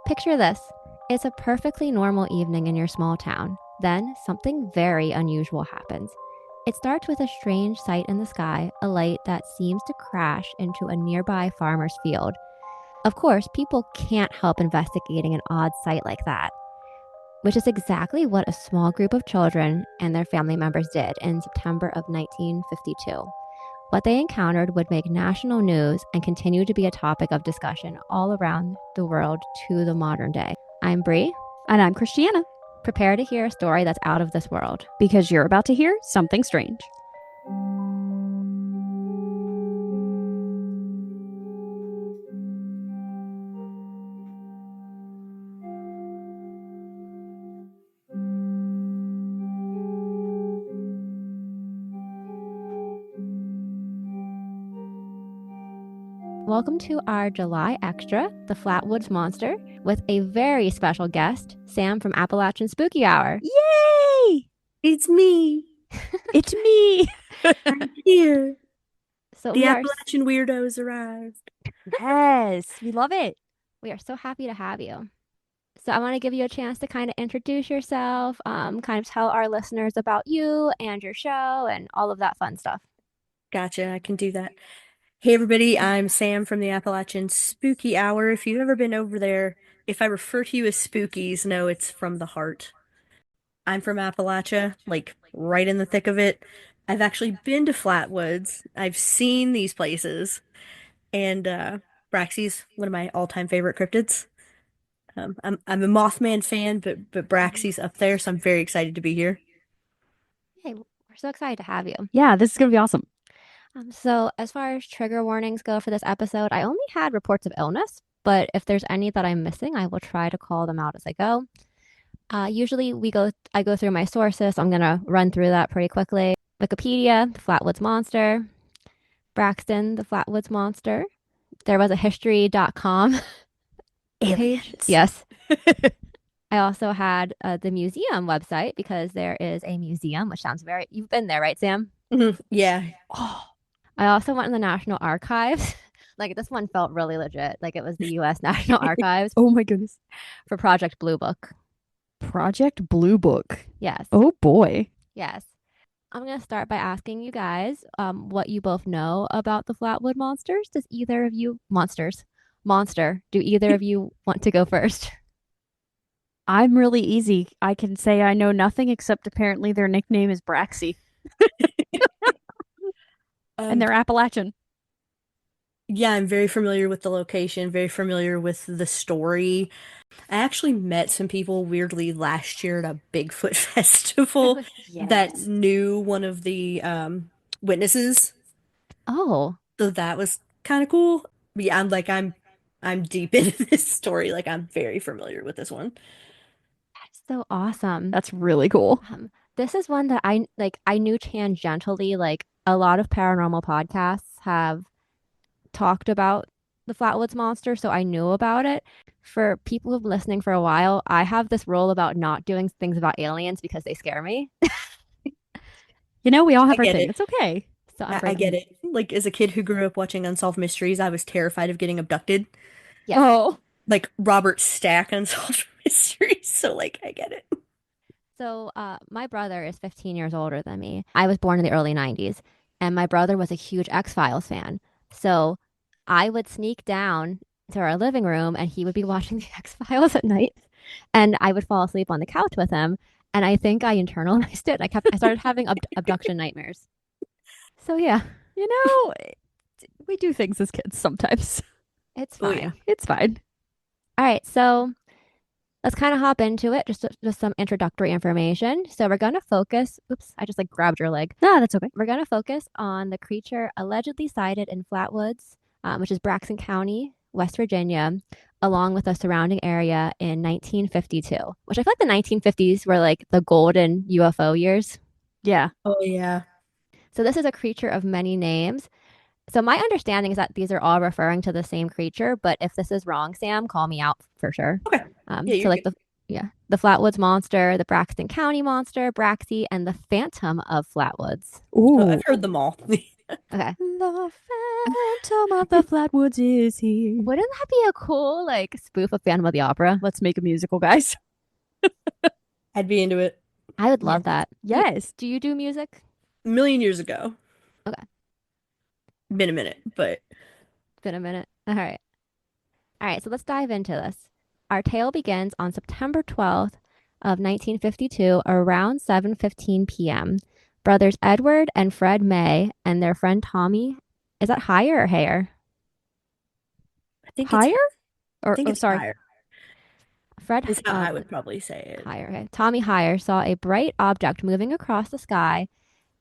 Picture this. It's a perfectly normal evening in your small town. Then something very unusual happens. It starts with a strange sight in the sky, a light that seems to crash into a nearby farmer's field. Of course, people can't help investigating an odd sight like that, which is exactly what a small group of children and their family members did in September of 1952. What they encountered would make national news and continue to be a topic of discussion all around the world to the modern day. I'm Bree. And I'm Christiana. Prepare to hear a story that's out of this world. Because you're about to hear something strange. Welcome to our July Extra, the Flatwoods Monster, with a very special guest, Sam from Appalachian Spooky Hour. Yay! It's me. It's me. I'm here. So The Appalachian weirdos arrived. Yes, we love it. We are so happy to have you. So I want to give you a chance to kind of introduce yourself, kind of tell our listeners about you and your show and all of that fun stuff. Gotcha, I can do that. Hey everybody, I'm Sam from the Appalachian Spooky Hour. If you've ever been over there, if I refer to you as spookies, no, it's from the heart. I'm from Appalachia, like right in the thick of it. I've actually been to Flatwoods. I've seen these places. And Braxy's one of my all-time favorite cryptids. I'm a Mothman fan, but Braxy's up there, so I'm very excited to be here. Hey, we're so excited to have you. Yeah, this is going to be awesome. So as far as trigger warnings go for this episode, I only had reports of illness, but if there's any that I'm missing, I will try to call them out as I go. Usually I go through my sources. So I'm gonna run through that pretty quickly. Wikipedia, the Flatwoods Monster. Braxton, the Flatwoods Monster. There was a history.com page. Yes. I also had the museum website because there is a museum, which sounds very. You've been there, right, Sam? Yeah. Oh. I also went in the National Archives. Like this one felt really legit. Like it was the U.S. National Archives. Oh my goodness. For Project Blue Book. Project Blue Book. Yes. Oh boy. Yes. I'm going to start by asking you guys what you both know about the Flatwood Monsters. Does either of you, do either of you want to go first? I'm really easy. I can say I know nothing except apparently their nickname is Braxy. And they're Appalachian. Yeah, I'm very familiar with the location, very familiar with the story. I actually met some people weirdly last year at a Bigfoot festival that knew one of the witnesses. Oh. So that was kind of cool. But yeah, I'm deep into this story. Like I'm very familiar with this one. That's so awesome. That's really cool. This is one that I knew tangentially. Like a lot of paranormal podcasts have talked about the Flatwoods Monster, so I knew about it. For people who've been listening for a while, I have this rule about not doing things about aliens because they scare me. You know, we all have I our get thing. it. It's okay. So I get it. Like as a kid who grew up watching Unsolved Mysteries, I was terrified of getting abducted. Yes. Oh. Like Robert Stack Unsolved Mysteries. So like I get it. So my brother is 15 years older than me. I was born in the early 90s, and my brother was a huge X-Files fan. So I would sneak down to our living room, and he would be watching the X-Files at night, and I would fall asleep on the couch with him. And I think I internalized it. I started having abduction nightmares. So yeah, You know, we do things as kids sometimes. it's Oh, fine. yeah. It's fine. All right, so let's kind of hop into it. Just some introductory information. So we're gonna focus. Oops, I just like grabbed your leg. No, that's okay. We're gonna focus on the creature allegedly sighted in Flatwoods, which is Braxton County, West Virginia, along with the surrounding area in 1952. Which I feel like the 1950s were like the golden UFO years. Yeah. Oh yeah. So this is a creature of many names. So my understanding is that these are all referring to the same creature, but if this is wrong, Sam, call me out for sure. Okay. Yeah, So you're like good. Yeah. The Flatwoods monster, the Braxton County monster, Braxy, and the Phantom of Flatwoods. I've Ooh. heard them all. Okay. The Phantom of the Flatwoods is here. Wouldn't that be a cool like spoof of Phantom of the Opera? Let's make a musical, guys. I'd be into it. I would Yeah. love that. Yes. Do you do music? A million years ago. Okay. Been a minute, but It's been a minute. All right. All right, so let's dive into this. Our tale begins on September 12th of 1952 around 7:15 p.m. Brothers Edward and Fred May and their friend Tommy, is that Higher or Hayer? I think it's Higher? I Or, think oh, it's sorry. higher. Fred Is how I would probably say it. Higher, okay. Tommy Higher saw a bright object moving across the sky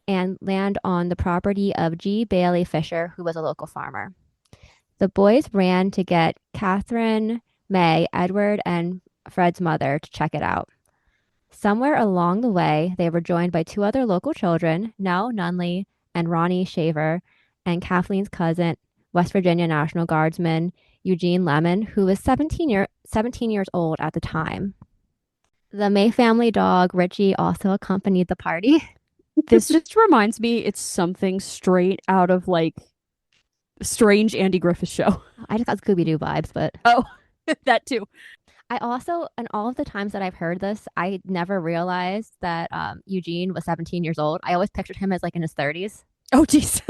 and land on the property of G. Bailey Fisher, who was a local farmer. The boys ran to get Catherine, May, Edward, and Fred's mother to check it out. Somewhere along the way, they were joined by two other local children, Nell Nunley and Ronnie Shaver, and Kathleen's cousin, West Virginia National Guardsman Eugene Lemon, who was 17 years old at the time. The May family dog, Richie, also accompanied the party. This just reminds me it's something straight out of like strange Andy Griffith show. I just got Scooby Doo vibes, but Oh, that too. I also, in all of the times that I've heard this, I never realized that Eugene was 17 years old. I always pictured him as like in his 30s. Oh, jeez.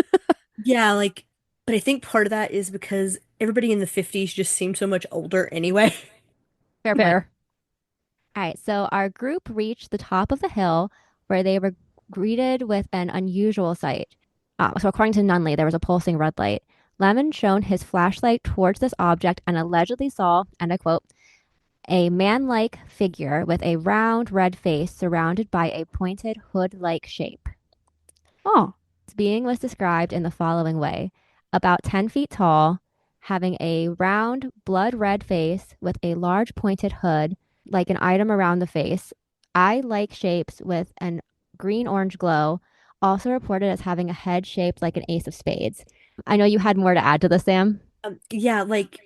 Yeah, like, but I think part of that is because everybody in the 50s just seemed so much older anyway. Fair point. Fair. All right, so our group reached the top of the hill where they were greeted with an unusual sight. So, according to Nunley, there was a pulsing red light. Lemon shone his flashlight towards this object and allegedly saw, and I quote, a man like figure with a round red face surrounded by a pointed hood like shape. Oh, This being was described in the following way: about 10 feet tall, having a round, blood red face with a large pointed hood, like an item around the face, eye like shapes with an green orange glow, also reported as having a head shaped like an ace of spades. I know you had more to add to this, Sam. Yeah, like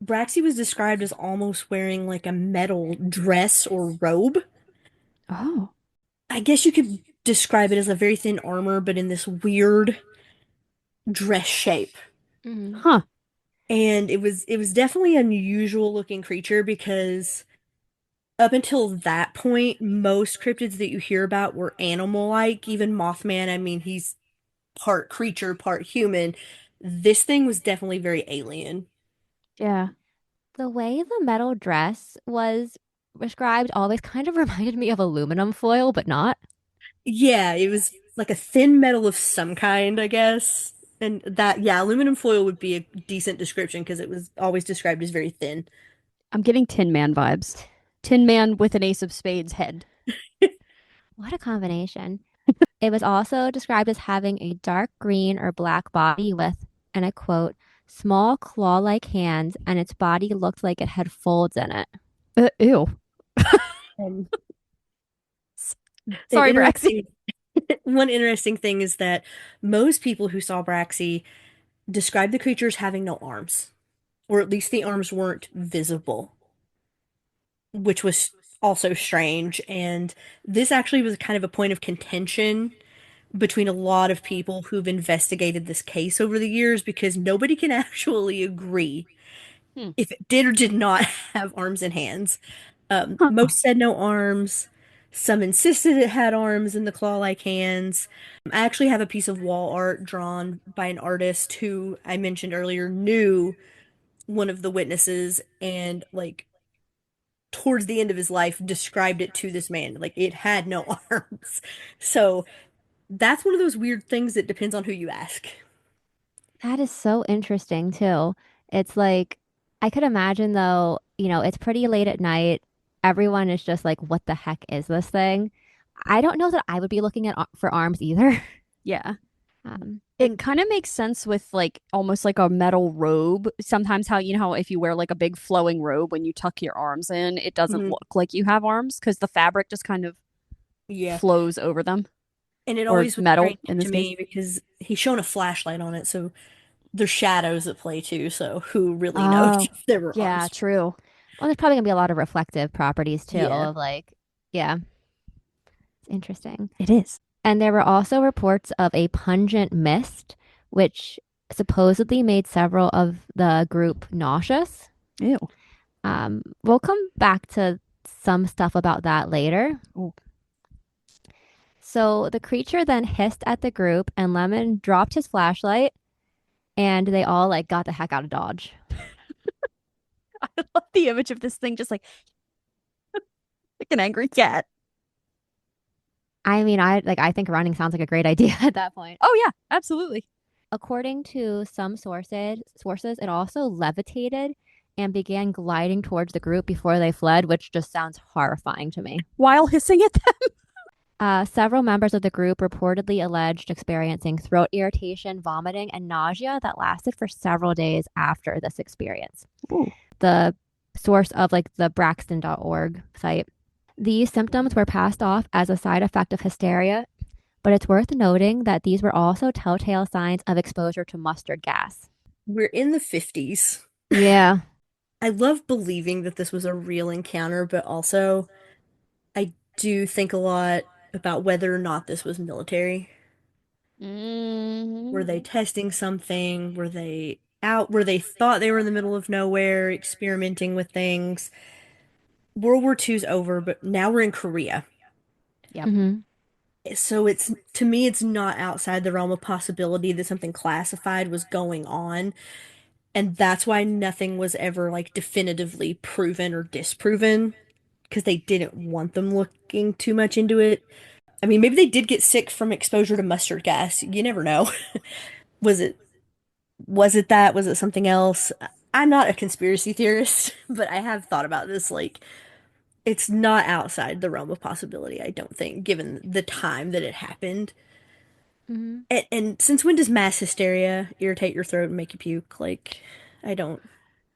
Braxy was described as almost wearing like a metal dress or robe. oh, I guess you could describe it as a very thin armor, but in this weird dress shape. Mm-hmm. huh. And it was definitely an unusual looking creature because up until that point, most cryptids that you hear about were animal-like. Even Mothman, I mean, he's part creature, part human. This thing was definitely very alien. Yeah. The way the metal dress was described always kind of reminded me of aluminum foil, but not. Yeah, it was like a thin metal of some kind, I guess. And that, yeah, aluminum foil would be a decent description because it was always described as very thin. I'm getting Tin Man vibes. Tin Man with an ace of spades head. What a combination. It was also described as having a dark green or black body with, and I quote, small claw like hands, and its body looked like it had folds in it. Ew. Um, an Sorry, Braxy. interesting one interesting thing is that most people who saw Braxy described the creature as having no arms, or at least the arms weren't visible, which was also strange. And this actually was kind of a point of contention between a lot of people who've investigated this case over the years because nobody can actually agree Hmm. if it did or did not have arms and hands. Huh. Most said no arms. Some insisted it had arms and the claw-like hands. I actually have a piece of wall art drawn by an artist who I mentioned earlier knew one of the witnesses and like towards the end of his life described it to this man. Like it had no arms. So that's one of those weird things that depends on who you ask. That is so interesting too. It's like I could imagine though, it's pretty late at night. Everyone is just like, what the heck is this thing? I don't know that I would be looking at for arms either. Yeah. It And kind of makes sense with like almost like a metal robe. Sometimes how you know how if you wear like a big flowing robe when you tuck your arms in, it doesn't mhm, look like you have arms because the fabric just kind of yeah. flows over them And it or always was metal strange in to this case. me because he's shown a flashlight on it, so there's shadows at play too. So who really knows Oh, if there were yeah, arms? true. Well, there's probably gonna be a lot of reflective properties too Yeah. of like, yeah, it's interesting. It is. And there were also reports of a pungent mist, which supposedly made several of the group nauseous. Ew. We'll come back to some stuff about that later. Ooh. So the creature then hissed at the group, and Lemon dropped his flashlight, and they all like got the heck out of Dodge. I love the image of this thing just like an angry cat. I mean, I think running sounds like a great idea at that point. Oh yeah, absolutely. According to some sources, it also levitated and began gliding towards the group before they fled, which just sounds horrifying to me. While hissing at them. Several members of the group reportedly alleged experiencing throat irritation, vomiting, and nausea that lasted for several days after this experience. Ooh. The source of like the Braxton.org site. These symptoms were passed off as a side effect of hysteria, but it's worth noting that these were also telltale signs of exposure to mustard gas. We're in the 50s. Yeah. I love believing that this was a real encounter, but also I do think a lot about whether or not this was military. Were they Mm-hmm. testing something? Were they out? Were they thought they were in the middle of nowhere experimenting with things? World War II's over, but now we're in Korea. Yep. Mm-hmm. So it's to me, it's not outside the realm of possibility that something classified was going on. And that's why nothing was ever like definitively proven or disproven because they didn't want them looking too much into it. I mean, maybe they did get sick from exposure to mustard gas. You never know. Was it was it that? Was it something else? I'm not a conspiracy theorist, but I have thought about this. Like, it's not outside the realm of possibility, I don't think, given the time that it happened. Mm-hmm. And since when does mass hysteria irritate your throat and make you puke? Like, I don't.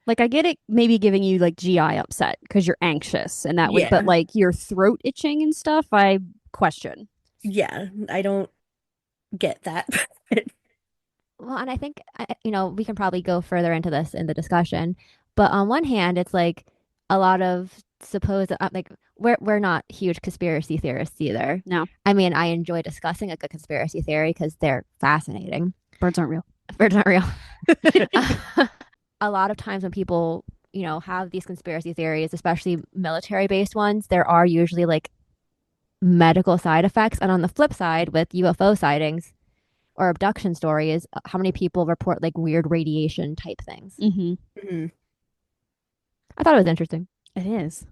Like I get it maybe giving you like GI upset because you're anxious and that would but Yeah, like your throat itching and stuff, I question. yeah, I don't get that. Well, and I think we can probably go further into this in the discussion, but on one hand, it's like a lot of supposed like we're not huge conspiracy theorists either. No, I mean, I enjoy discussing like a conspiracy theory because they're fascinating. birds aren't real. Birds aren't real. A lot of times when people have these conspiracy theories, especially military based ones, there are usually like medical side effects. And on the flip side, with UFO sightings or abduction stories, how many people report like weird radiation type things? Mm-hmm. Mhm. I thought it was interesting. It is.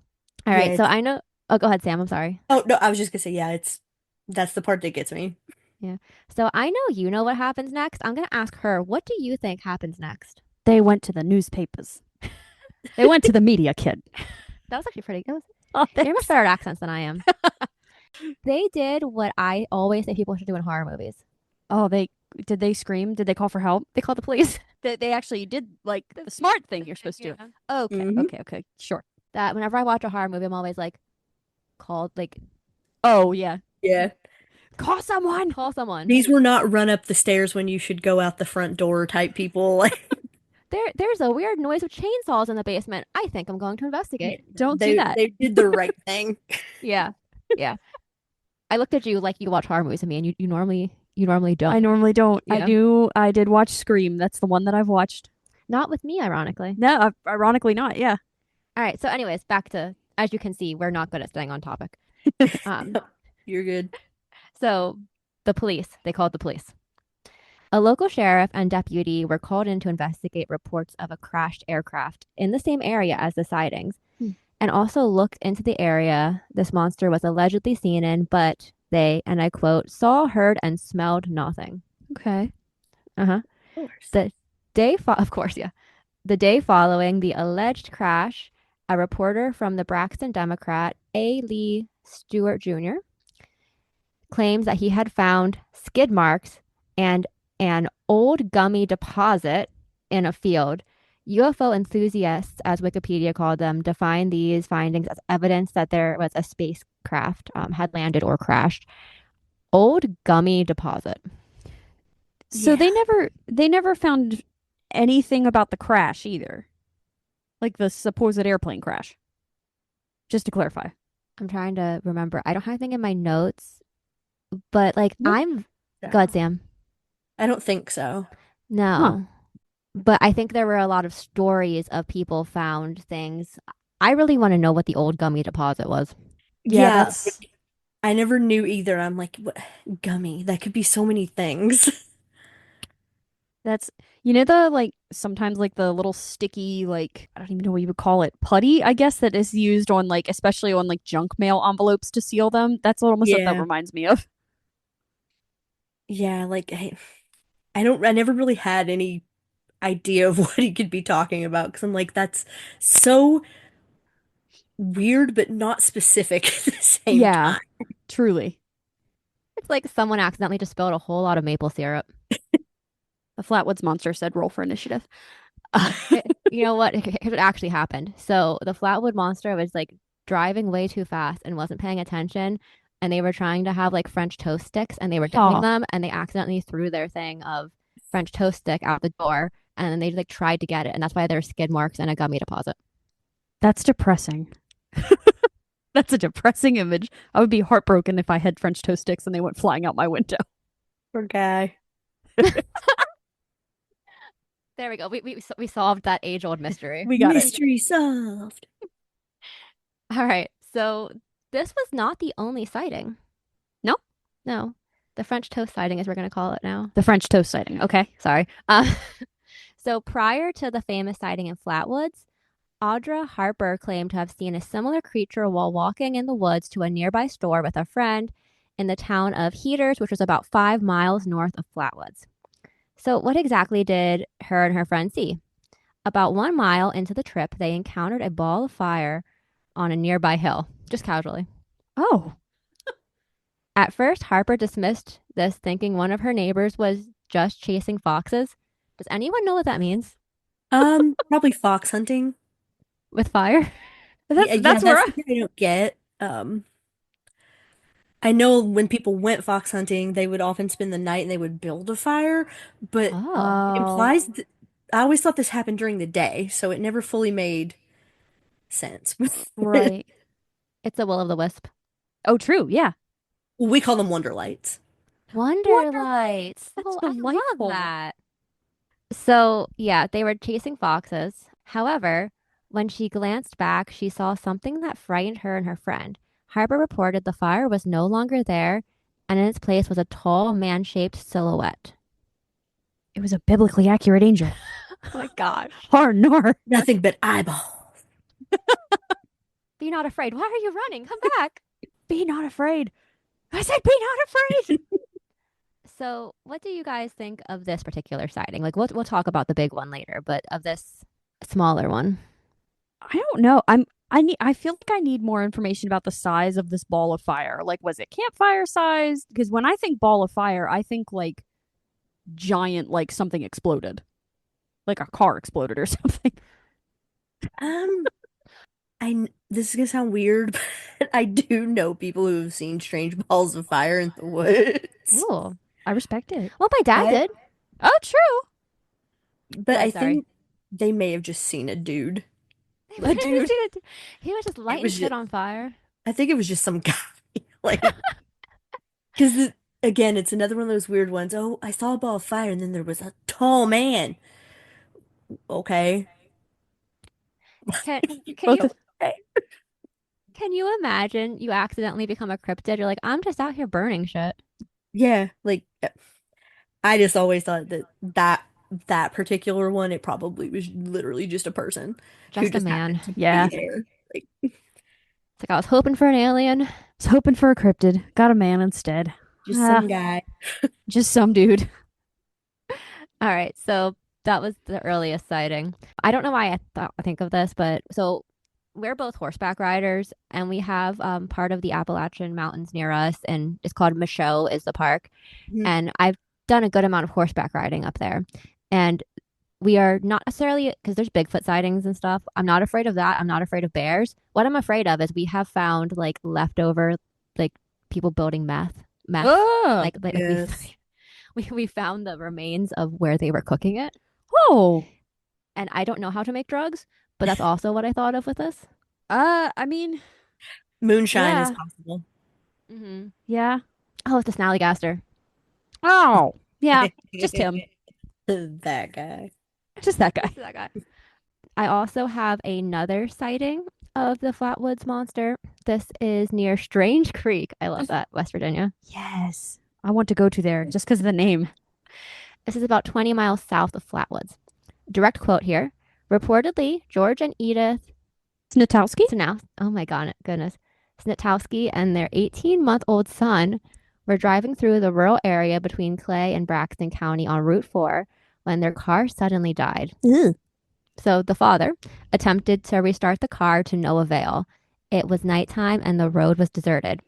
All Yeah, right, so I know. Oh, go ahead, Sam. I'm sorry. oh no, I was just gonna say, yeah, it's that's the part that gets me. Yeah. So I know you know what happens next. I'm gonna ask her. What do you think happens next? They went to the newspapers. They went to the media, kid. That was actually pretty. That was, Oh, you're much better at accents than I am. They did what I always say people should do in horror movies. oh, they scream? Did they call for help? They called the police. They actually did like the smart thing you're supposed to do. Yeah. Okay, Mhm. okay, sure. That whenever I watch a horror movie, I'm always like, called like Oh yeah, Yeah. call someone. call someone. These were not run up the stairs when you should go out the front door type people. Like There's a weird noise of chainsaws in the basement. I think I'm going to investigate. Don't do they that. they did the right thing. Yeah. Yeah. I looked at you like you watch horror movies with me, and you normally I don't. normally don't. Yeah. I did watch Scream. That's the one that I've watched. Not with me, ironically. No, ironically not. Yeah. All right. So, anyways, back to, as you can see, we're not good at staying on topic. Um, You're good. so they called the police. A local sheriff and deputy were called in to investigate reports of a crashed aircraft in the same area as the sightings, and also looked into the area this monster was allegedly seen in, but they, and I quote, saw, heard, and smelled nothing. Okay. Uh-huh. Of course. Of course, yeah. The day following the alleged crash, a reporter from the Braxton Democrat, A. Lee Stewart Jr., claims that he had found skid marks and an old gummy deposit in a field. UFO enthusiasts, as Wikipedia called them, define these findings as evidence that there was a spacecraft had landed or crashed. Old gummy deposit. So Yeah. they never found anything about the crash either. Like the supposed airplane crash. Just to clarify. I'm trying to remember. I don't have anything in my notes, but like Nope. I'm God, So, Sam. I don't think so. Huh. No. But I think there were a lot of stories of people found things. I really want to know what the old gummy deposit was. Yeah, Yeah, that's I never knew either. I'm like, what? Gummy? That could be so many things. that's you know the like sometimes like the little sticky like I don't even know what you would call it putty I guess that is used on like especially on like junk mail envelopes to seal them. That's almost what that Yeah. reminds me of. Yeah, like I never really had any idea of what he could be talking about because I'm like, that's so weird but not specific at the same Yeah, time. truly. It's like someone accidentally just spilled a whole lot of maple syrup. The Flatwoods monster said roll for initiative. You know what? Here's what actually happened. So the Flatwood Monster was like driving way too fast and wasn't paying attention. And they were trying to have like French toast sticks and they were dipping Oh, them and they accidentally threw their thing of French toast stick out the door. And then they like tried to get it. And that's why there were skid marks and a gummy deposit. that's depressing. That's a depressing image. I would be heartbroken if I had French toast sticks and they went flying out my window. Poor guy. There we go. We solved that age old mystery. We got it. Mystery solved. All right. So this was not the only sighting. No, No, the French toast sighting, as we're going to call it now. the French toast sighting. Okay. Sorry. So prior to the famous sighting in Flatwoods, Audra Harper claimed to have seen a similar creature while walking in the woods to a nearby store with a friend in the town of Heaters, which was about 5 miles north of Flatwoods. So, what exactly did her and her friend see? About 1 mile into the trip, they encountered a ball of fire on a nearby hill, just casually. Oh, At first, Harper dismissed this, thinking one of her neighbors was just chasing foxes. Does anyone know what that means Probably fox hunting. with fire? Yeah, yeah, that's where that's I, the thing I don't get. I know when people went fox hunting, they would often spend the night and they would build a fire, but Oh, it oh, implies that I always thought this happened during the day, so it never fully made sense. right. it's a will o' the wisp. Oh, true. Yeah. We call them wonder lights. Wonder Wonderlight. lights. That's Oh, I love delightful. that. So, yeah, they were chasing foxes. However, when she glanced back, she saw something that frightened her and her friend. Harper reported the fire was no longer there, and in its place was a tall, man shaped silhouette. It was a biblically accurate angel. Oh my gosh. Har nor. Nothing but eyeball. Be not afraid. Why are you running? Come back. Be not afraid. I said, be not afraid. So, what do you guys think of this particular sighting? Like, we'll talk about the big one later, but of this smaller one. I don't know. I feel like I need more information about the size of this ball of fire. Like, was it campfire sized? Because when I think ball of fire, I think like giant, like something exploded, like a car exploded or something. Um, this is gonna sound weird, but I do know people who have seen strange balls of fire in the woods. Ooh. I respect it. Well, my dad I, did. Oh, true. but Good, I sorry. think they may have just seen a dude. He A dude. was just It lighting was shit just, on fire. I think it was just some guy. Like, because again, it's another one of those weird ones. Oh, I saw a ball of fire, and then there was a tall man. Okay. Can can Both you of, Okay. can you imagine you accidentally become a cryptid? You're like, I'm just out here burning shit. Yeah, like I just always thought that particular one, it probably was literally just a person who Just a just man. happened to yeah. be there. Like, It's like I was hoping for an alien. Was hoping for a cryptid. Got a man instead. just Ah, some guy. just some dude. All right, so that was the earliest sighting. I don't know why I think of this, but so we're both horseback riders, and we have part of the Appalachian Mountains near us, and it's called Michaud is the park. Mhm. And I've done a good amount of horseback riding up there, and we are not necessarily because there's Bigfoot sightings and stuff. I'm not afraid of that. I'm not afraid of bears. What I'm afraid of is we have found like leftover, like people building meth, Oh. like Yes. we found the remains of where they were cooking it. Oh. And I don't know how to make drugs, but that's also what I thought of with this. I mean, Moonshine is yeah. possible. Mm-hmm. Yeah. Oh, it's the Snallygaster. Oh, yeah. Just him. That guy. Just that guy. Just that guy. I also have another sighting of the Flatwoods monster. This is near Strange Creek. I love that, West Virginia. Yes. I want to go to there just because of the name. This is about 20 miles south of Flatwoods. Direct quote here. Reportedly, George and Edith Snatowski? Oh my goodness. Snitowski and their 18-month-old son were driving through the rural area between Clay and Braxton County on Route 4 when their car suddenly died. Ugh. So the father attempted to restart the car to no avail. It was nighttime and the road was deserted.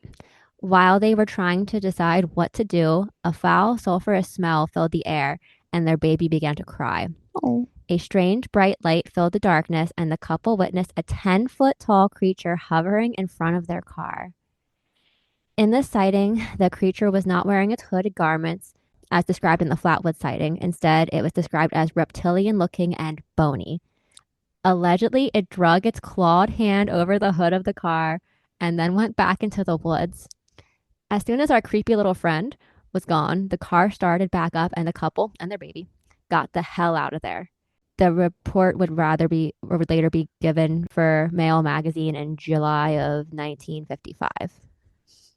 While they were trying to decide what to do, a foul, sulfurous smell filled the air and their baby began to cry. Oh. A strange bright light filled the darkness, and the couple witnessed a 10-foot tall creature hovering in front of their car. In this sighting, the creature was not wearing its hooded garments as described in the Flatwood sighting. Instead, it was described as reptilian looking and bony. Allegedly, it drug its clawed hand over the hood of the car and then went back into the woods. As soon as our creepy little friend was gone, the car started back up and the couple and their baby got the hell out of there. The report would later be given for Mail magazine in July of 1955.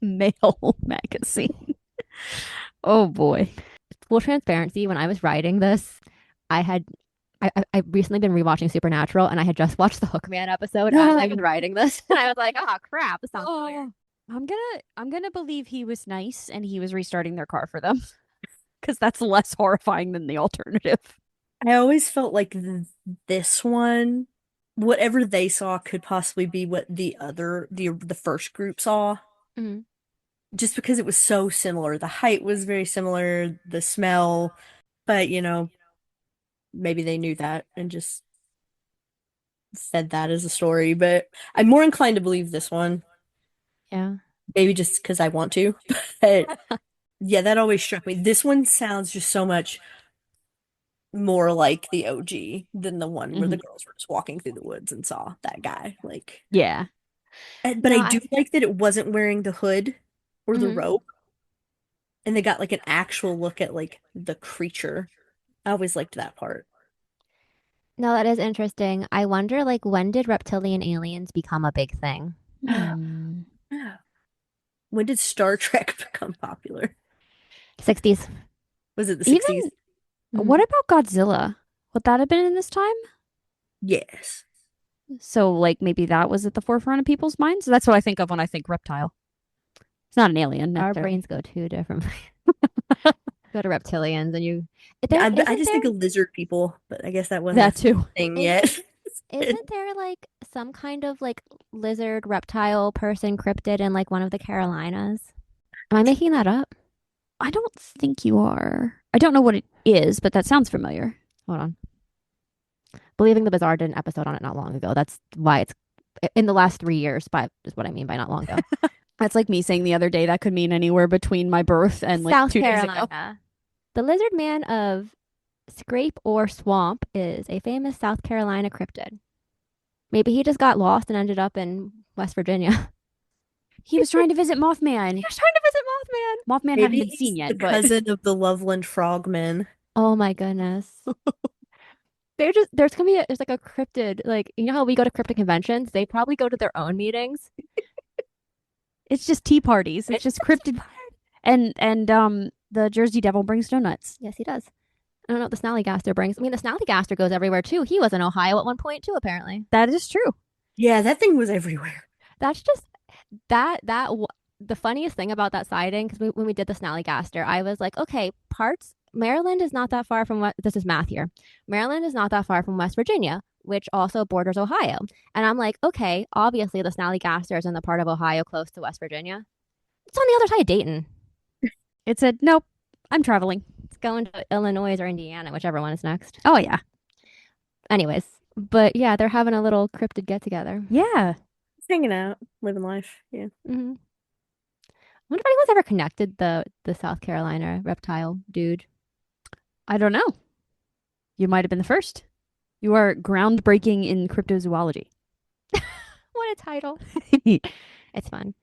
Mail magazine. Oh boy. Full transparency, when I was writing this, I recently been rewatching Supernatural and I had just watched the Hookman episode as I was writing this. And I was like, oh crap, this sounds familiar. I'm gonna believe he was nice and he was restarting their car for them. Because that's less horrifying than the alternative. I always felt like this one, whatever they saw could possibly be what the first group saw. Mhm. Just because it was so similar. The height was very similar, the smell, but maybe they knew that and just said that as a story. But I'm more inclined to believe this one, Yeah. maybe just because I want to. But yeah, that always struck me. This one sounds just so much more like the OG than the one where the girls were just walking through the woods and saw that guy. Like, Yeah. but No, I do like that it wasn't wearing the hood or the Mhm. robe, and they got like an actual look at like the creature. I always liked that part. No, that is interesting. I wonder, like, when did reptilian aliens become a big thing? Hmm. When did Star Trek become popular? 60s. Was it the Even 60s? what about Godzilla? Would that have been in this time? Yes. So, like, maybe that was at the forefront of people's minds? That's what I think of when I think reptile. It's not an alien, Our necessarily. brains go two different. Go to reptilians, and I just think of lizard people, but I guess that wasn't That a too. thing yet. isn't there like some kind of like lizard reptile person cryptid in like one of the Carolinas? Am I making that up? I don't think you are. I don't know what it is, but that sounds familiar. Hold on. Believing the Bizarre did an episode on it not long ago. That's why it's in the last 3 years, but is what I mean by not long ago. That's like me saying the other day that could mean anywhere between my birth and like South 2 days ago. Carolina. The lizard man of Scrape or Swamp is a famous South Carolina cryptid. Maybe he just got lost and ended up in West Virginia. He was trying to visit Mothman. He was trying to visit Mothman. Mothman hadn't Maybe been he's seen yet, the but cousin of the Loveland Frogmen. Oh my goodness. There's gonna be there's like a cryptid, like you know how we go to cryptid conventions? They probably go to their own meetings. it's just tea parties. It's just cryptid. And the Jersey Devil brings donuts. Yes, he does. I don't know what the Snallygaster brings. I mean, the Snallygaster goes everywhere too. He was in Ohio at one point too, apparently. That is true. Yeah, that thing was everywhere. That's just the funniest thing about that sighting, because when we did the Snallygaster, I was like, okay, Maryland is not that far from what this is math here. Maryland is not that far from West Virginia, which also borders Ohio. And I'm like, okay, obviously the Snallygaster is in the part of Ohio close to West Virginia. It's on the other side of Dayton. It said, nope, I'm traveling. It's going to Illinois or Indiana, whichever one is next. Oh, yeah. Anyways, but yeah, they're having a little cryptid get together. Yeah. Just hanging out, living life. Yeah. Mm-hmm. I wonder if anyone's ever connected the South Carolina reptile dude. I don't know. You might have been the first. You are groundbreaking in cryptozoology. What a title. It's fun.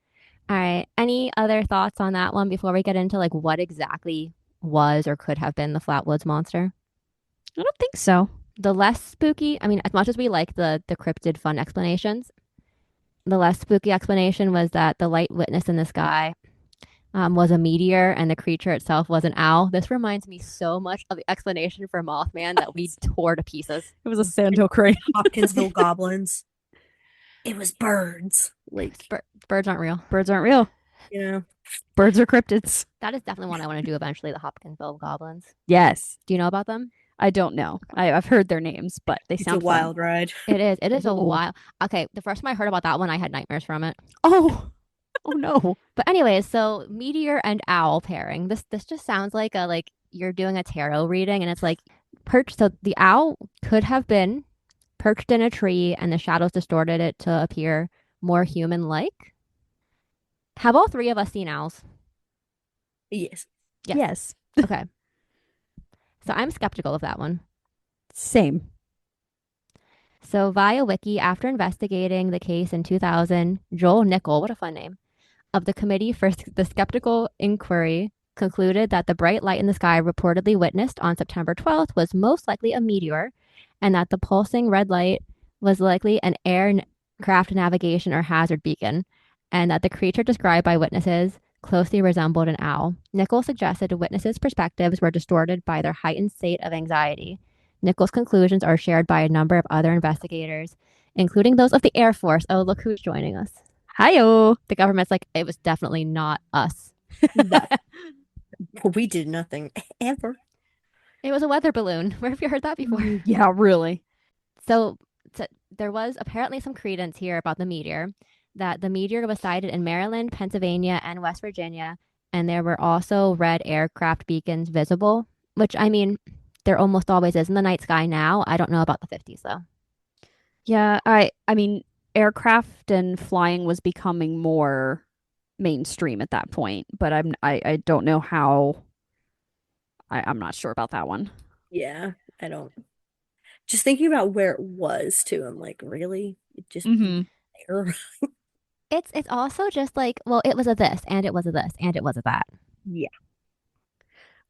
All right. Any other thoughts on that one before we get into like what exactly was or could have been the Flatwoods monster? I don't think so. The less spooky, I mean, as much as we like the cryptid fun explanations, the less spooky explanation was that the light witness in the sky was a meteor and the creature itself was an owl. This reminds me so much of the explanation for Mothman that we tore to pieces. It was a sandhill crane. Hopkinsville goblins. It was birds. Like, Birds aren't real. Birds aren't real. you know, Birds are cryptids. That is definitely one I want to do eventually, the Hopkinsville goblins. Yes. Do you know about them? I don't know. I've heard their names, but they it's a sound fun. wild ride. It is. It is a Ooh. wild. Okay, the first time I heard about that one, I had nightmares from it. Oh, oh no. But anyways, so meteor and owl pairing. This just sounds like a like you're doing a tarot reading, and it's like perched. So the owl could have been perched in a tree, and the shadows distorted it to appear more human-like. Have all three of us seen owls? Yes. Yes. Okay. So I'm skeptical of that one. Same. So via wiki, after investigating the case in 2000, Joel Nickel, what a fun name, of the Committee for the Skeptical Inquiry concluded that the bright light in the sky reportedly witnessed on September 12th was most likely a meteor, and that the pulsing red light was likely an aircraft navigation or hazard beacon, and that the creature described by witnesses closely resembled an owl. Nichols suggested the witnesses' perspectives were distorted by their heightened state of anxiety. Nichols' conclusions are shared by a number of other investigators, including those of the Air Force. Oh, look who's joining us. Hi-yo. The government's like, it was definitely not us. No. We did nothing ever. It was a weather balloon. Where have you heard that before? Yeah, really. So there was apparently some credence here about the meteor, that the meteor was sighted in Maryland, Pennsylvania, and West Virginia, and there were also red aircraft beacons visible, which, I mean, there almost always is in the night sky now. I don't know about the 50s, though. Yeah, I mean, aircraft and flying was becoming more mainstream at that point, but I don't know how. I'm not sure about that one. Yeah, I don't. Just thinking about where it was too. I'm like, really? It just Mm-hmm. there? It's also just like, well, it was a this, and it was a this, and it was a that. Yeah.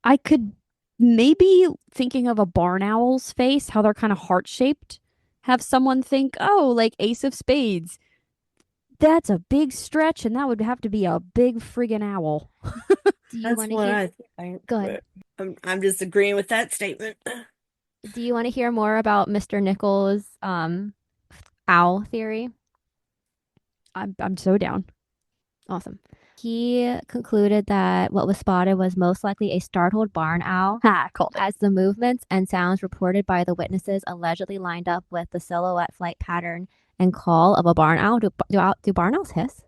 I could maybe thinking of a barn owl's face, how they're kind of heart shaped, have someone think, oh, like Ace of Spades. That's a big stretch, and that would have to be a big friggin' owl. Do you That's want to what hear? I think. Go ahead. I'm just agreeing with that statement. Do you want to hear more about Mr. Nichols' owl theory? I'm so down. Awesome. He concluded that what was spotted was most likely a startled barn owl, Ha, called it. as the movements and sounds reported by the witnesses allegedly lined up with the silhouette flight pattern and call of a barn owl. Do barn owls hiss?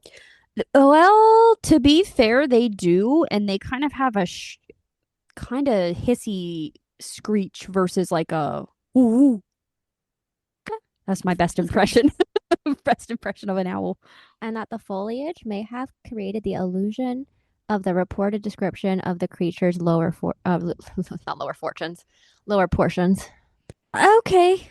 Well, to be fair, they do, and they kind of have a kind of hissy screech versus like a ooh. That's my best impression. Best impression of an owl. And that the foliage may have created the illusion of the reported description of the creature's not lower fortunes, lower portions. Okay.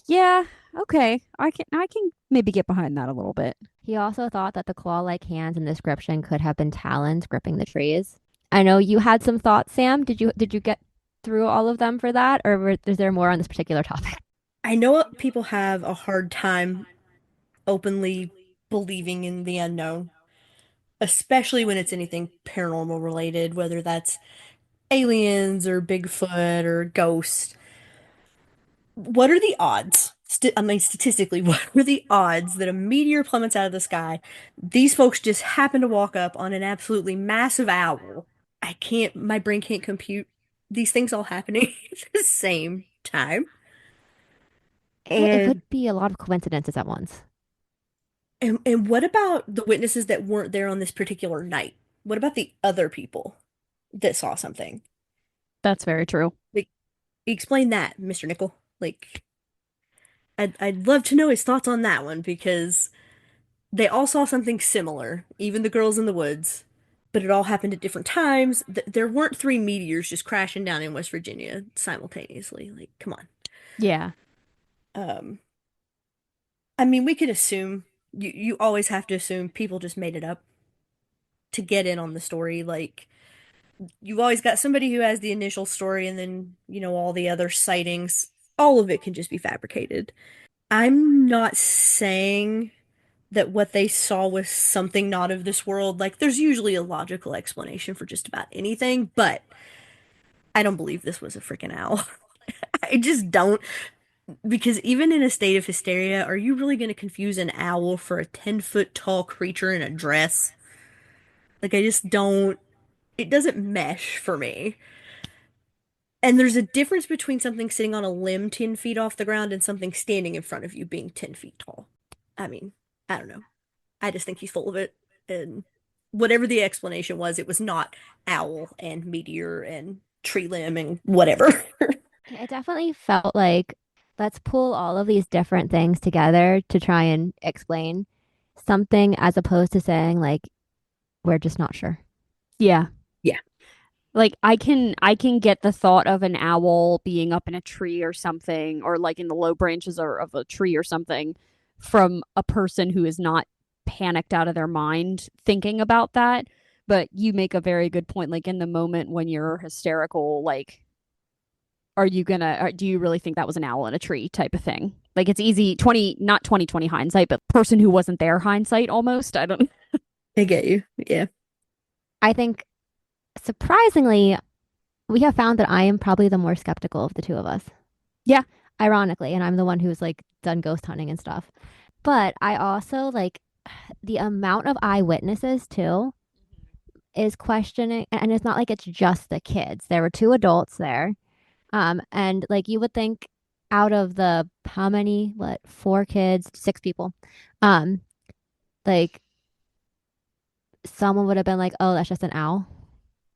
Yeah. Okay. I can maybe get behind that a little bit. He also thought that the claw-like hands in the description could have been talons gripping the trees. I know you had some thoughts, Sam. Did you get through all of them for that, or is there more on this particular topic? I know people have a hard time openly believing in the unknown, especially when it's anything paranormal related, whether that's aliens or Bigfoot or ghosts. What are the odds? I mean, statistically, what are the odds that a meteor plummets out of the sky? These folks just happen to walk up on an absolutely massive owl. My brain can't compute these things all happening at the same time. It And could be a lot of coincidences at once. and what about the witnesses that weren't there on this particular night? What about the other people that saw something? That's very true. Like, explain that, Mr. Nickel. Like, I'd love to know his thoughts on that one because they all saw something similar, even the girls in the woods, but it all happened at different times. There weren't three meteors just crashing down in West Virginia simultaneously. Like, come on. Yeah. Um, I mean, we could assume you always have to assume people just made it up to get in on the story. Like you've always got somebody who has the initial story and then, all the other sightings, all of it can just be fabricated. I'm not saying that what they saw was something not of this world. Like there's usually a logical explanation for just about anything, but I don't believe this was a freaking owl. I just don't. Because even in a state of hysteria, are you really going to confuse an owl for a 10-foot tall creature in a dress? Like, I just don't, it doesn't mesh for me. And there's a difference between something sitting on a limb 10 feet off the ground and something standing in front of you being 10 feet tall. I mean, I don't know. I just think he's full of it. And whatever the explanation was, it was not owl and meteor and tree limb and whatever. It definitely felt like let's pull all of these different things together to try and explain something as opposed to saying like we're just not sure. Yeah. Yeah. Like I can get the thought of an owl being up in a tree or something, or like in the low branches or of a tree or something, from a person who is not panicked out of their mind thinking about that. But you make a very good point. Like in the moment when you're hysterical, like, are you gonna? Do you really think that was an owl in a tree type of thing? Like it's easy 20, not 2020 hindsight, but person who wasn't there hindsight almost. I don't. I get you. Yeah. I think surprisingly, we have found that I am probably the more skeptical of the two of us. Yeah. Ironically, and I'm the one who's like done ghost hunting and stuff. But I also like the amount of eyewitnesses too is questioning, and it's not like it's just the kids. There were two adults there. And like you would think out of the how many, what, four kids, six people, um, like someone would have been like, oh, that's just an owl.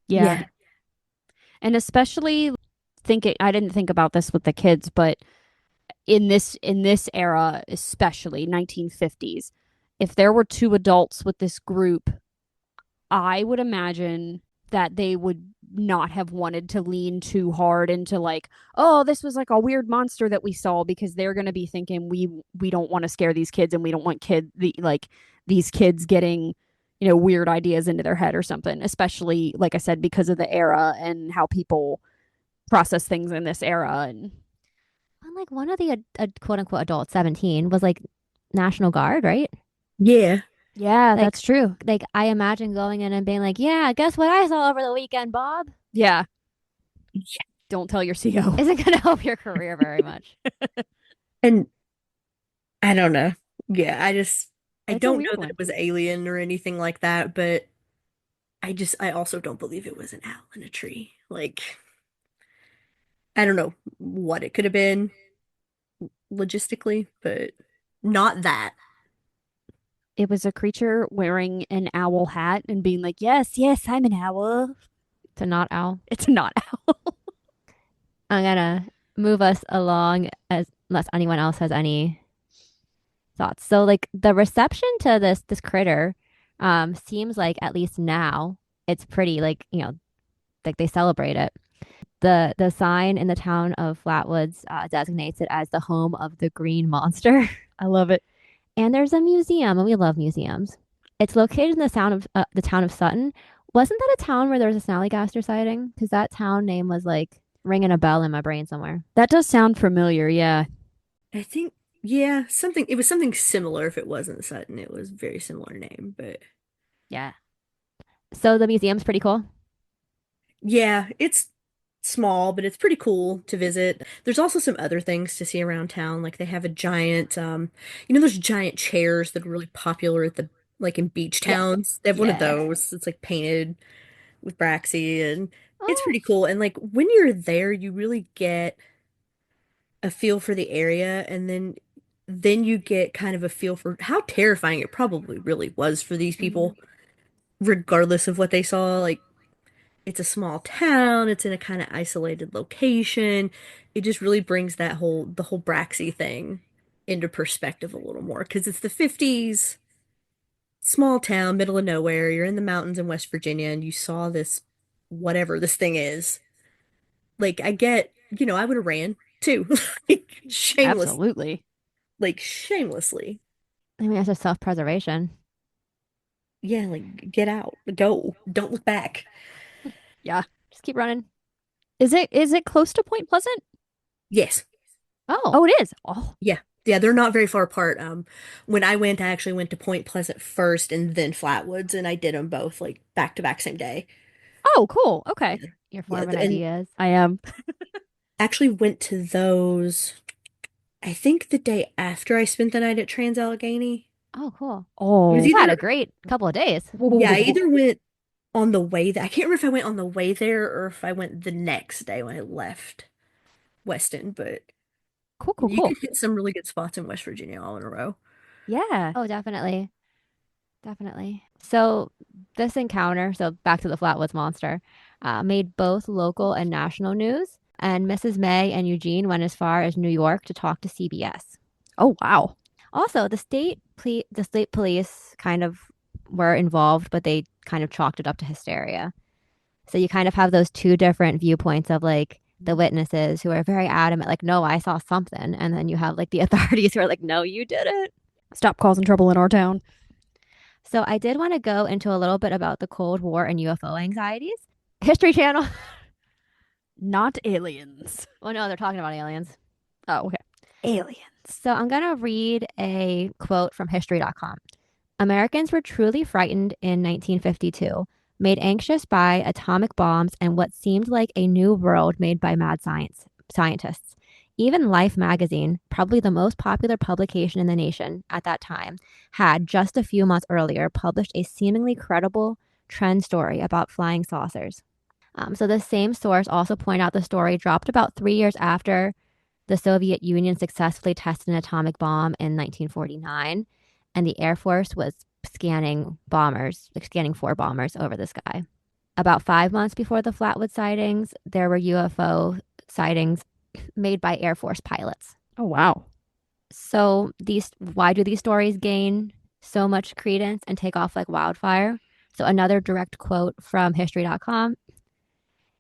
Yeah. Yeah. And especially thinking, I didn't think about this with the kids, but in this era, especially 1950s, if there were two adults with this group, I would imagine that they would not have wanted to lean too hard into like, oh, this was like a weird monster that we saw, because they're going to be thinking we don't want to scare these kids, and we don't want these kids getting weird ideas into their head or something, especially like I said, because of the era and how people process things in this era. And And like one of the quote unquote adults, 17, was like National Guard, right? Yeah. yeah, Like that's true. like I imagine going in and being like, yeah, guess what I saw over the weekend, Bob? Yeah, Yeah. don't tell your CO. Isn't going to help your career very much. And I don't know. Yeah, I It's a don't know weird that one. it was alien or anything like that, but I also don't believe it was an owl in a tree. Like, I don't know what it could have been logistically, but not that. It was a creature wearing an owl hat and being like, yes, yes, I'm an owl. To not owl. It's not owl. I'm gonna move us along as unless anyone else has any thoughts. So like the reception to this critter seems like at least now it's pretty like, like they celebrate it. The sign in the town of Flatwoods designates it as the home of the green monster. I love it. And there's a museum, and we love museums. It's located in the town of Sutton. Wasn't that a town where there was a Snallygaster sighting? Because that town name was like ringing a bell in my brain somewhere. That does sound familiar. Yeah. I think, yeah, it was something similar if it wasn't Sutton. It was a very similar name, but Yeah. So the museum's pretty cool. yeah, it's small, but it's pretty cool to visit. There's also some other things to see around town. Like they have a giant, those giant chairs that are really popular at like in beach Yeah. towns. They have one of Yeah. those. It's like painted with Braxy and it's Oh, pretty cool. And like when you're there, you really get a feel for the area and then you get kind of a feel for how terrifying it probably really was for these hmm people, regardless of what they saw. Like it's a small town, it's in a kind of isolated location. It just really brings the whole Braxy thing into perspective a little more because it's the 50s, small town, middle of nowhere. You're in the mountains in West Virginia and you saw this whatever this thing is. Like I get, I would have ran too. Like shameless, Absolutely. like shamelessly. I mean, it's just self-preservation. Yeah, like get out, go, don't look back. Yeah. Just keep running. Is it close to Point Pleasant? Yes. Oh, Oh, it is. Oh, Yeah. Yeah, they're not very far apart. When I went, I actually went to Point Pleasant first and then Flatwoods, and I did them both like back to back same day. oh, cool. Okay. Yeah. you're Yeah, forming and ideas. I am. actually went to those, I think the day after I spent the night at Trans Allegheny. Oh, cool. It was Oh. You had a either, great couple of days. yeah, I either went on the way that I can't remember if I went on the way there or if I went the next day when I left Weston, but Cool, cool, you can cool. hit some really good spots in West Virginia all in a row. Yeah. Oh, definitely. Definitely. So, this encounter, so back to the Flatwoods Monster, made both local and national news. And Mrs. May and Eugene went as far as New York to talk to CBS. Oh, wow. Also, the state police kind of were involved, but they kind of chalked it up to hysteria. So you kind of have those two different viewpoints of like the witnesses who are very adamant, like, no, I saw something. And then you have like the authorities who are like, no, you didn't. Stop causing trouble in our town. So I did want to go into a little bit about the Cold War and UFO anxieties. History Channel. Not aliens. Well, no, they're talking about aliens. Oh, okay. Aliens. So I'm going to read a quote from history.com. Americans were truly frightened in 1952, made anxious by atomic bombs and what seemed like a new world made by mad scientists. Even Life magazine, probably the most popular publication in the nation at that time, had just a few months earlier published a seemingly credible trend story about flying saucers. So the same source also pointed out the story dropped about 3 years after the Soviet Union successfully tested an atomic bomb in 1949, and the Air Force was scanning bombers, like scanning 4 bombers over the sky. About 5 months before the Flatwood sightings, there were UFO sightings made by Air Force pilots. Oh, wow. So why do these stories gain so much credence and take off like wildfire? So another direct quote from history.com.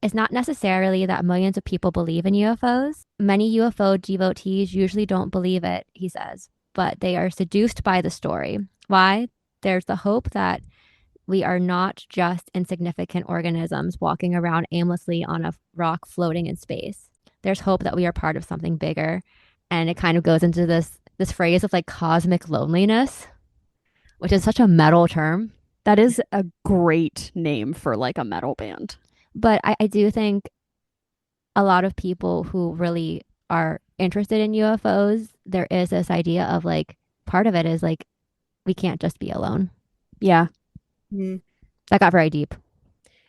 It's not necessarily that millions of people believe in UFOs. Many UFO devotees usually don't believe it, he says, but they are seduced by the story. Why? There's the hope that we are not just insignificant organisms walking around aimlessly on a rock floating in space. There's hope that we are part of something bigger. And it kind of goes into this phrase of like cosmic loneliness, which is such a metal term. That is a great name for like a metal band. But I do think a lot of people who really are interested in UFOs, there is this idea of like, part of it is like, we can't just be alone. Yeah. Mm. That got very deep.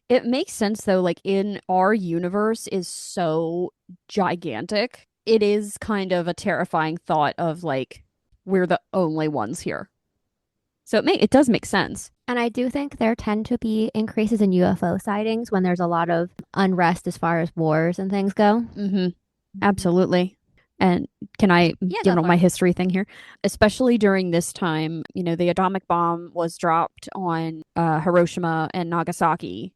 It makes sense though, like in our universe is so gigantic. It is kind of a terrifying thought of like we're the only ones here. So it does make sense. And I do think there tend to be increases in UFO sightings when there's a lot of unrest as far as wars and things go. Mm-hmm. Absolutely. And can I give my history thing here? Especially during this time, the atomic bomb was dropped on Hiroshima and Nagasaki.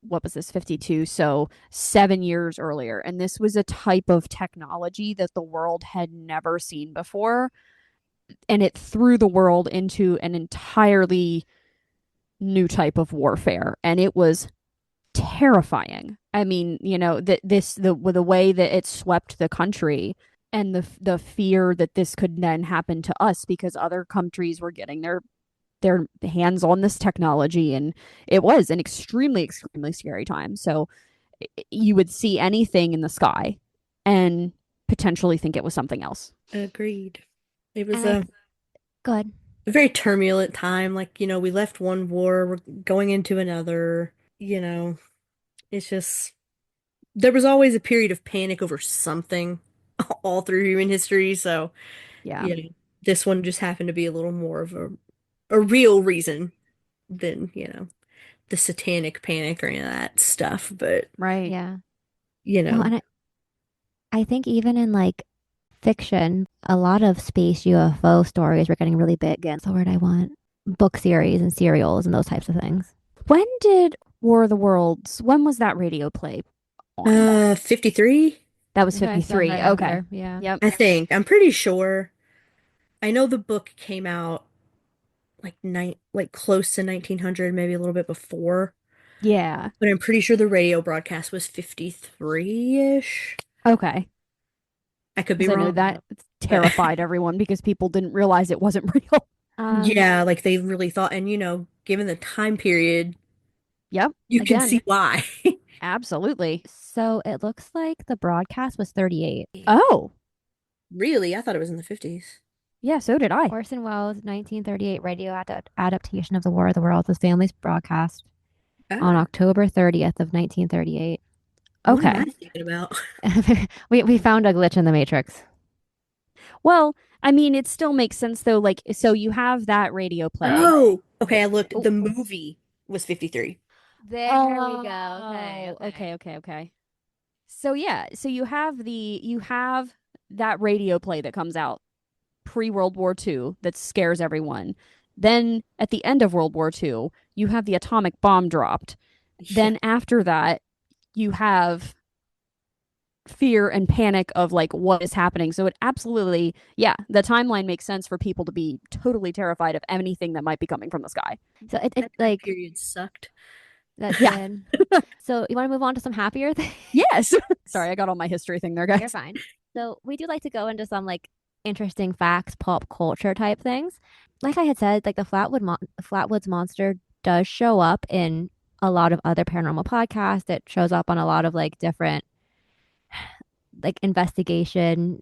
What was this, 52? So 7 years earlier. And this was a type of technology that the world had never seen before. And it threw the world into an entirely new type of warfare. And it was terrifying. I mean, the way that it swept the country and the fear that this could then happen to us because other countries were getting their hands on this technology, and it was an extremely, extremely scary time. So you would see anything in the sky and potentially think it was something else. Agreed. It was Good. a very turbulent time. Like, we left one war, we're going into another, it's just there was always a period of panic over something all through human history. So, Yeah. This one just happened to be a little more of a real reason than, the satanic panic or any of that stuff. But, Right. Yeah. Well, and I think even in like fiction, a lot of space UFO stories were getting really big. Again, the word I want. Book series and serials and those types of things. When did War of the Worlds, when was that radio play on? 53? That was Okay, so right 53. Okay. after, yeah. Yep. I think. I'm pretty sure. I know the book came out like close to 1900, maybe a little bit before, Yeah. but I'm pretty sure the radio broadcast was 53-ish. Okay. I could be Because I know wrong, that but terrified everyone because people didn't realize it wasn't real. Um, yeah, like they really thought, and given the time period, Yep. you can again, see why. Absolutely. so it looks like the broadcast was 38. Oh, Really? I thought it was in the 50s. yeah, so did I. Orson Welles' 1938 radio adaptation of The War of the Worlds was family's broadcast on Oh, October 30th of 1938. what am I Okay. thinking about? We found a glitch in the matrix. Well, I mean, it still makes sense though. Like, so you have that radio play. Oh, The, okay, I looked. oh, The movie was 53. There we go. Okay, oh, okay. okay. So yeah, so you have that radio play that comes out pre-World War II that scares everyone. Then at the end of World War II, you have the atomic bomb dropped. Yeah. Then after that, you have fear and panic of like what is happening. So it absolutely, yeah, the timeline makes sense for people to be totally terrified of anything that might be coming from the sky. So it That time like period sucked. that Yeah. did. So you want to move on to some happier things? Yes. Sorry, I got all my history thing there, You're guys. fine. So we do like to go into some like interesting facts, pop culture type things. Like I had said, like the Flatwoods monster does show up in a lot of other paranormal podcasts. It shows up on a lot of like different like investigation,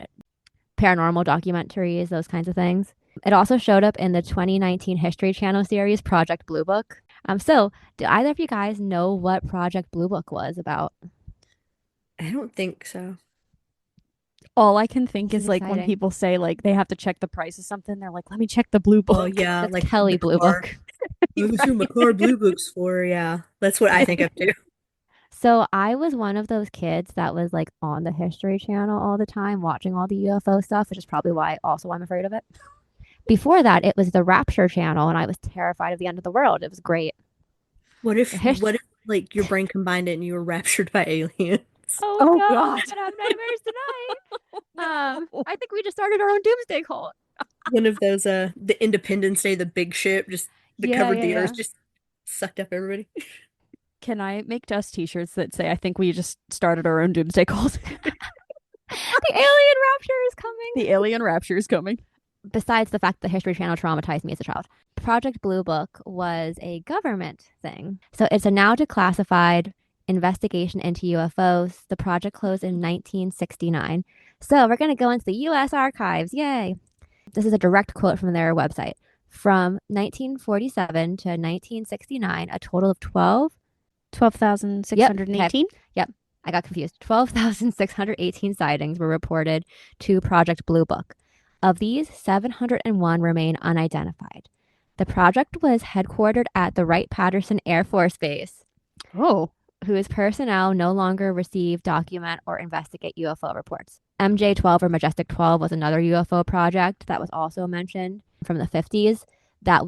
paranormal documentaries, those kinds of things. It also showed up in the 2019 History Channel series Project Blue Book. So do either of you guys know what Project Blue Book was about? I don't think so. All I can think This is is like when exciting. people say like they have to check the price of something, they're like, let me check the blue Oh book. yeah, That's like Kelly the Blue car. Book. Who's who my car blue books for? Yeah, that's what I think of too. So I was one of those kids that was like on the History Channel all the time, watching all the UFO stuff, which is probably why also I'm afraid of it. Before that, it was the Rapture Channel, and I was terrified of the end of the world. It was great. What The if history. what if like your brain combined it and you were raptured by aliens? Oh Oh no, I'm God. gonna have nightmares tonight. No. I think we just started our own doomsday cult. One of those the Independence Day, the big ship just that Yeah, covered yeah, the earth yeah. just sucked up everybody. Can I make dust t-shirts that say I think we just started our own doomsday cult? The alien rapture is coming. The alien rapture is coming. Besides the fact that the History Channel traumatized me as a child, Project Blue Book was a government thing. So it's a now declassified investigation into UFOs. The project closed in 1969. So we're going to go into the U.S. archives. Yay. This is a direct quote from their website. From 1947 to 1969, a total of 12. Yep. Okay. 12,618? Yep. I got confused. 12,618 sightings were reported to Project Blue Book. Of these, 701 remain unidentified. The project was headquartered at the Wright-Patterson Air Force Base, Oh. whose personnel no longer receive, document, or investigate UFO reports. MJ-12 or Majestic 12 was another UFO project that was also mentioned from the 50s. That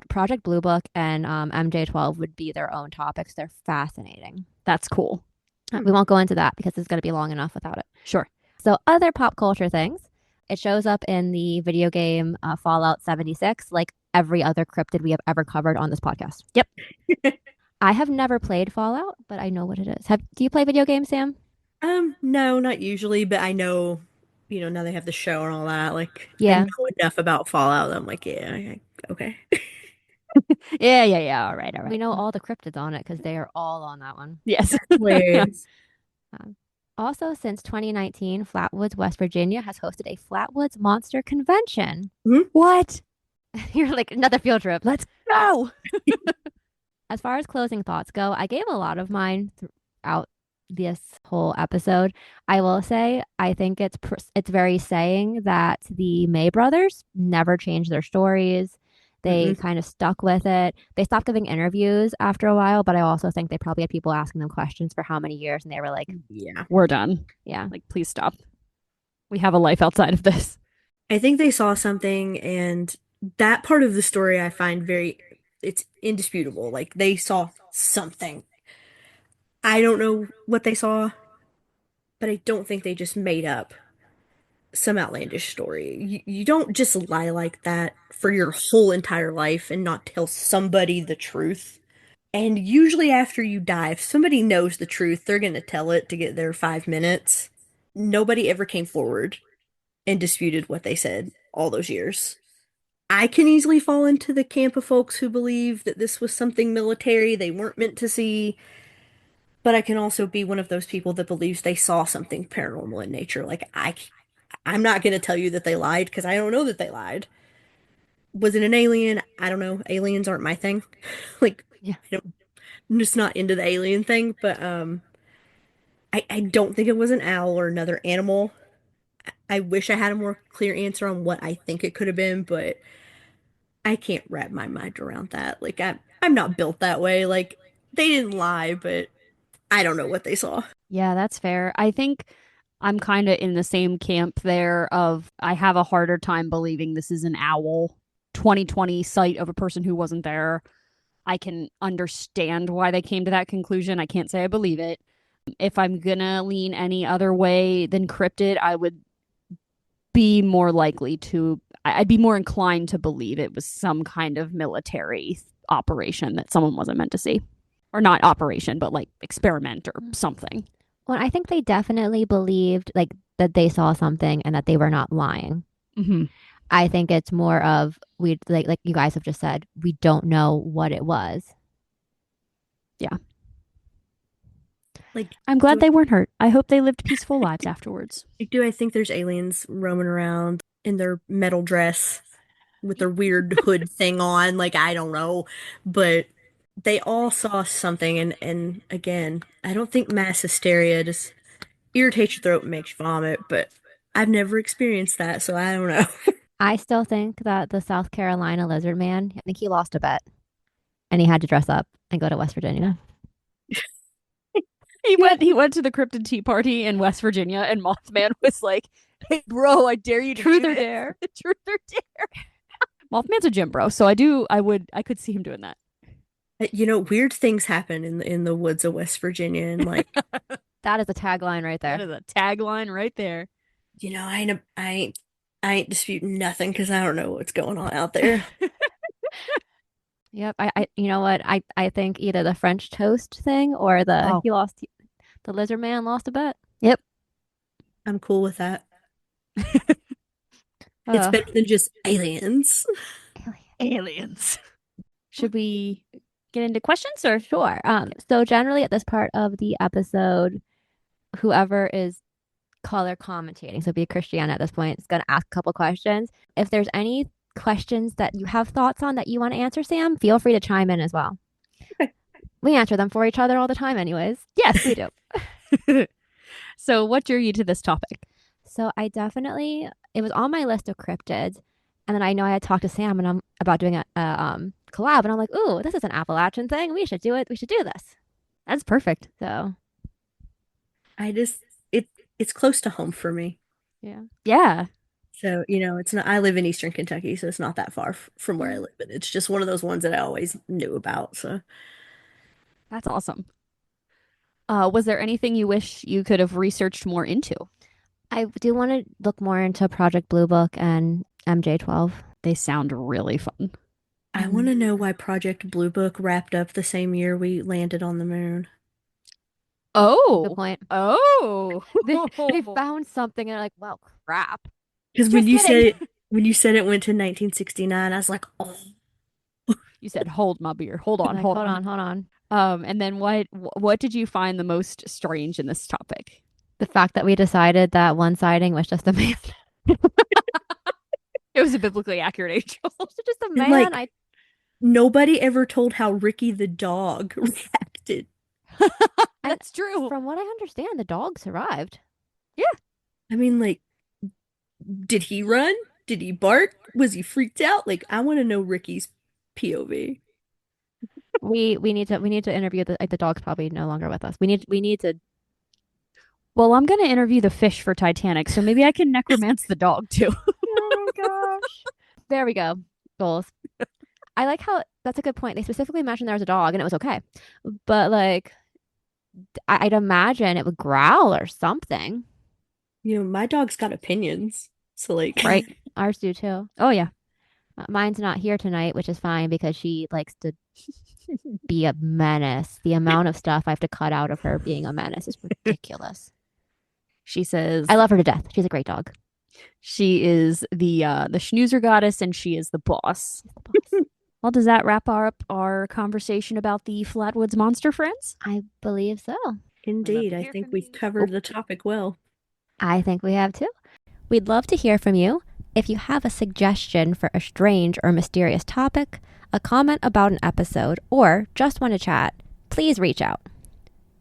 Project Blue Book and MJ-12 would be their own topics. They're fascinating. That's cool. We won't go into that because it's going to be long enough without it. Sure. So other pop culture things. It shows up in the video game Fallout 76, like every other cryptid we have ever covered on this podcast. Yep. I have never played Fallout, but I know what it is. Do you play video games, Sam? No, not usually, but I know, now they have the show and all that. Like, I Yeah. know enough about Fallout that I'm like, yeah, okay. Yeah. All right. We know all the cryptids on it because they are all on that one. Yes. Hilarious. Also, since 2019, Flatwoods, West Virginia has hosted a Flatwoods Monster Convention. What? You're like another field trip. Let's go. As far as closing thoughts go, I gave a lot of mine throughout this whole episode. I will say I think it's very saying that the May brothers never changed their stories. They Mm-mm. kind of stuck with it. They stopped giving interviews after a while, but I also think they probably had people asking them questions for how many years, and they were like, Yeah. We're done. "Yeah, Like, please stop. We have a life outside of this. I think they saw something, and that part of the story I find it's indisputable. Like, they saw something. I don't know what they saw, but I don't think they just made up some outlandish story. You don't just lie like that for your whole entire life and not tell somebody the truth. And usually after you die, if somebody knows the truth, they're going to tell it to get their 5 minutes. Nobody ever came forward and disputed what they said all those years. I can easily fall into the camp of folks who believe that this was something military they weren't meant to see, but I can also be one of those people that believes they saw something paranormal in nature. I'm not going to tell you that they lied because I don't know that they lied. Was it an alien? I don't know. Aliens aren't my thing. Like, Yeah. I'm just not into the alien thing, but I don't think it was an owl or another animal. I wish I had a more clear answer on what I think it could have been, but I can't wrap my mind around that. Like I'm not built that way. Like they didn't lie, but I don't know what they saw. Yeah, that's fair. I think I'm kind of in the same camp there of I have a harder time believing this is an owl 2020 sight of a person who wasn't there. I can understand why they came to that conclusion. I can't say I believe it. If I'm gonna lean any other way than cryptid, I would be more likely to I'd be more inclined to believe it was some kind of military operation that someone wasn't meant to see. Or not operation, but like experiment or something. Well, I think they definitely believed like that they saw something and that they were not lying. Mm-hmm. I think it's more of we like you guys have just said, we don't know what it was. Yeah. Like, I'm glad they weren't hurt. I hope they lived peaceful lives afterwards. do I think there's aliens roaming around in their metal dress with their weird hood thing on? Like, I don't know. But they all saw something and again, I don't think mass hysteria just irritates your throat and makes you vomit, but I've never experienced that, so I don't know. I still think that the South Carolina lizard man, I think he lost a bet and he had to dress up and go to West Virginia. He went to the Cryptid Tea Party in West Virginia, and Mothman was like, "Hey, bro, I dare you to Truth do or this. dare. Truth or dare." Mothman's a gym bro, so I could see him doing that. Weird things happen in the woods of West Virginia, and like, That is a tagline right That there. is a tagline right there. I ain't disputing nothing because I don't know what's going on out there. Yep. You know what? I think either the French toast thing or Oh. the lizard man lost a bet. Yep. I'm cool with that. It's better than just aliens. Aliens. Should we get into questions or? Sure. So generally at this part of the episode, whoever is color commentating, so be a Christian at this point, is going to ask a couple questions. If there's any questions that you have thoughts on that you want to answer, Sam, feel free to chime in as well. Okay. We answer them for each other all the time anyways. Yes, We do. So what drew you to this topic? So it was on my list of cryptids. And then I know I had talked to Sam and I'm about doing a collab. And I'm like, ooh, this is an Appalachian thing. We should do it. We should do this. That's perfect. So It's close to home for me. yeah. Yeah. So, it's not, I live in Eastern Kentucky, so it's not that far from where I live, but it's just one of those ones that I always knew about. So, That's awesome. Was there anything you wish you could have researched more into? I do want to look more into Project Blue Book and MJ12. They sound really fun. I want to know why Project Blue Book wrapped up the same year we landed on the moon. Oh. Good point. Oh. They found something and they're like, well, crap. Because Just kidding. when you said it went to 1969, I was like, oh, You said, hold my beer. Hold on, Like, hold hold on. on, hold on. And then what did you find the most strange in this topic? The fact that we decided that one sighting was just a man. It was a biblically accurate angel. Just a And, man. like, nobody ever told how Ricky the dog reacted. That's true. From what I understand, the dog survived. I mean, like, did he run? Did he bark? Was he freaked out? Like, I want to know Ricky's POV. We need to interview the dog's probably no longer with us. We need to. Well, I'm gonna interview the fish for Titanic, so maybe I can necromance the dog too. Oh my gosh. There we go. Goals. I like how that's a good point. They specifically mentioned there was a dog and it was okay. But like I'd imagine it would growl or something. My dog's got opinions. So like Right. Ours do too. Oh, yeah. Mine's not here tonight, which is fine because she likes to be a menace. The amount of stuff I have to cut out of her being a menace is ridiculous. She says I love her to death. She's a great dog. she is the schnoozer goddess and she is the boss. She's the boss. Well, does that wrap up our conversation about the Flatwoods monster friends? I believe so. indeed, to I hear think from we've you. covered the topic well. I think we have too. We'd love to hear from you. If you have a suggestion for a strange or mysterious topic, a comment about an episode, or just want to chat, please reach out.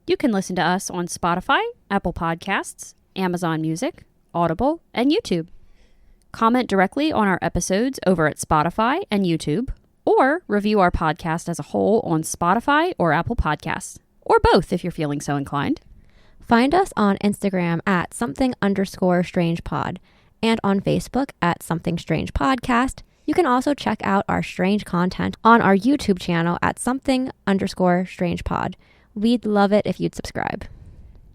You can listen to us on Spotify, Apple Podcasts, Amazon Music, Audible, and YouTube. Comment directly on our episodes over at Spotify and YouTube, or review our podcast as a whole on Spotify or Apple Podcasts, or both if you're feeling so inclined. Find us on Instagram at something_strange_pod and on Facebook at Something Strange Podcast. You can also check out our strange content on our YouTube channel at something_strange_pod. We'd love it if you'd subscribe.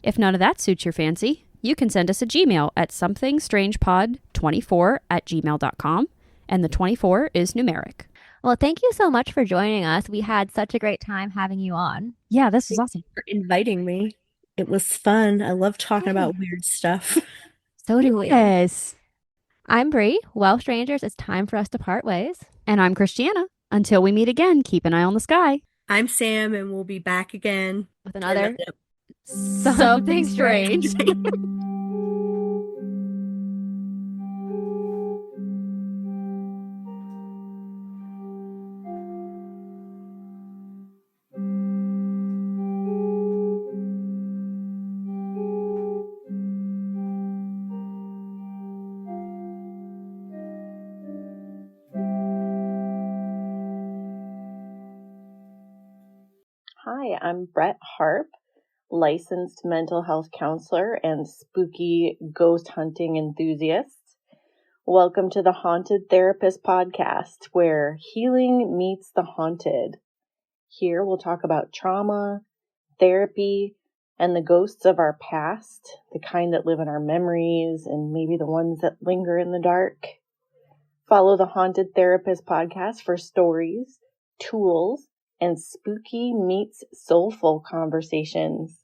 If none of that suits your fancy, you can send us a Gmail at somethingstrangepod24@gmail.com, and the 24 is numeric. Well, thank you so much for joining us. We had such a great time having you on. Yeah, this was awesome. For inviting me. It was fun. I love talking about weird stuff. So do we. Yes. I'm Bree. Well, strangers, it's time for us to part ways. And I'm Christiana. Until we meet again, keep an eye on the sky. I'm Sam, and we'll be back again With for another Something strange. Hi, I'm Brett Harp, licensed mental health counselor and spooky ghost hunting enthusiast. Welcome to the Haunted Therapist podcast, where healing meets the haunted. Here we'll talk about trauma, therapy, and the ghosts of our past, the kind that live in our memories and maybe the ones that linger in the dark. Follow the Haunted Therapist podcast for stories, tools, and spooky meets soulful conversations.